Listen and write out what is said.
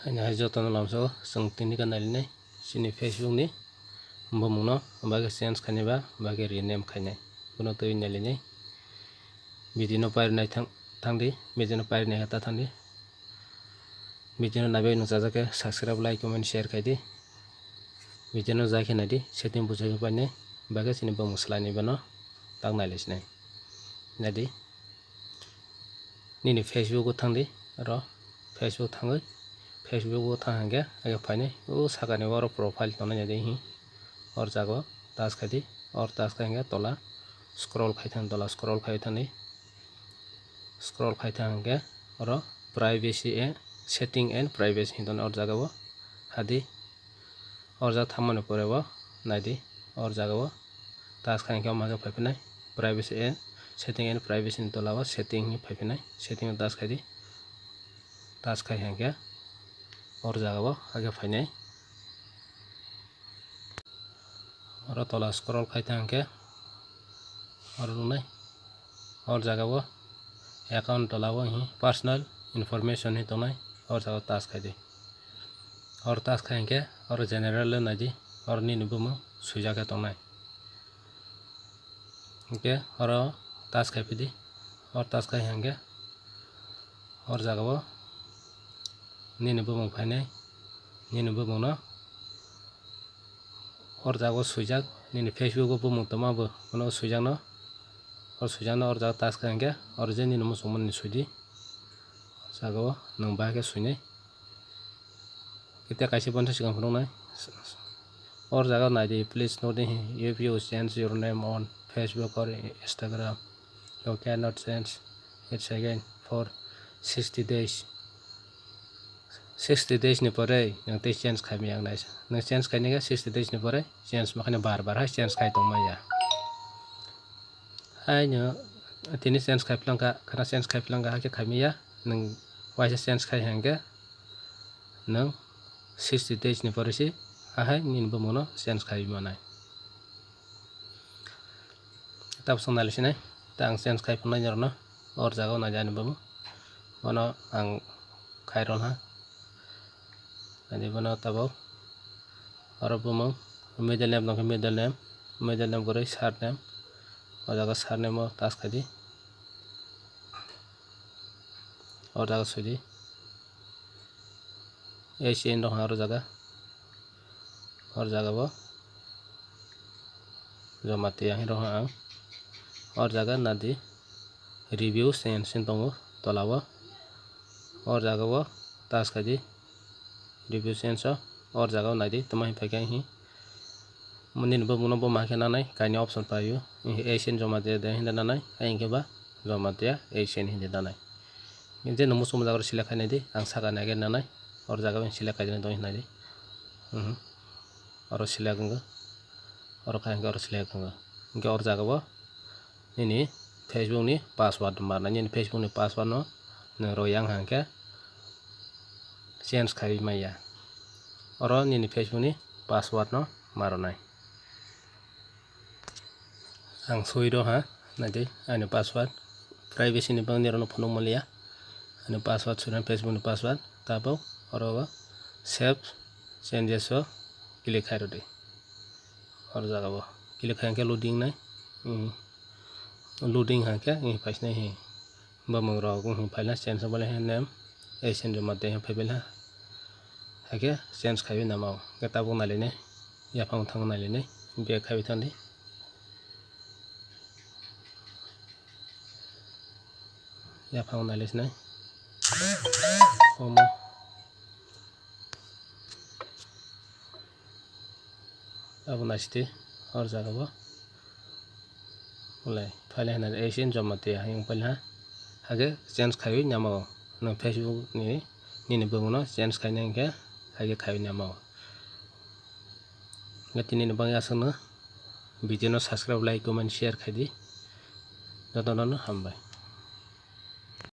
Hai jotono lamso sung tini ka nalinai sini Facebook ni bomungno bage change khainiba bage rename khainai bono tui nalinai video no parinai thangdi video no parinai hata thangdi video no nabai nungchajak subscribe like comment share khaidi video no jai khainai di setting buchai painai bage sini bomung slai bano tak nailisnai nadi nini Facebook o thangdi ro Facebook thangai Facebook o thangge aga painai o sakani oro profile tonai nadi hi or jago task khaidi or task khainge tola scroll khaithang tola scroll khaithani scroll khaithangge oro privacy and setting and privacy hinton or jaga o hadi or jaga thammani pore o naidi or jaga o task khainge maga phaiphonai privacy and setting and privacy ni tola o setting ni phaiphonai setting o task khaidi task khaihangge or jaga o aga phainai oro tola scroll khaithangke or runai or jaga o account tola o hi personal information hi tonai or jaga task khaidi or task khaingke or general nadi or nini bumu suijak tongnai ke oro task khaipidi or task khaihangke or jaga o nini bumung phainai nini bumung no or jago suijak nini Facebook o bumung tomabo bono suijak no or jaga task khaingke or je nini muchungmani ni suidi jaga o nung bahaike suinai kete kaisa bonta sikang phunuknai or jaga naidi please note if you change your name on Facebook or Instagram you cannot change it again for 60 days 60 days ni pore nang tei change khaimi ang naisa nang change khainega 60 days ni pore change makhane bar hai change khai tongmaya hai no tini change khaiflangka khana change khaiflangka hake khaimiya nang waisa change khai hangke nang 60 days ni pore si ahai nin bumuno change khai manai tapsang nalisinai tang change khai phunai norno or jaga na jani bamu bono ang khairon ha ani bono tabo oro bumung middle name nongkhe middle name goroi surname o jaga surname o task khaidi or jaga suidi HN rok aro jaga or jaga bo jomati ang rok ang or jaga nadi review sen tongo tola o or jaga o task khaidi review senso or jaga nadi tomai phaikai hi munin bo muno bo makhe nanai kaini option paio HN jomati de hinda nanai aingke ba jomati HN hinda nanai je no muchung jaga select khainai di ang saka nage nanai or jaga select khaidina dong hinai di oro select ongka oro khaingke oro select ongka hingke or jaga o nini Facebook ni password marnai nini Facebook ni password no nang royang hangke change khai maya oro nini Facebook ni password no maronai ang suido ha nadi ani password privacy ni bang nirono phunuk malia ani password suina Facebook ni password tabo oro save changes o click khairodi or jaga bo click khainke loading nai loading hangke phaisnai hi bamung rok phaila change bole name HN jomati phaibela hake change khaibi namao ke tabuk nalinai yaphang thang nalinai back khaibi thandi yaphang nalisnai omo abo nasite or jaga bo ulai phaile hana HN jomati hayung phaila hage change khaibi namao nang Facebook ni nini bumuno change khainai hingke hage khaibi namao tini ni bang asakno video no subscribe like comment share khaidi jotono hambai।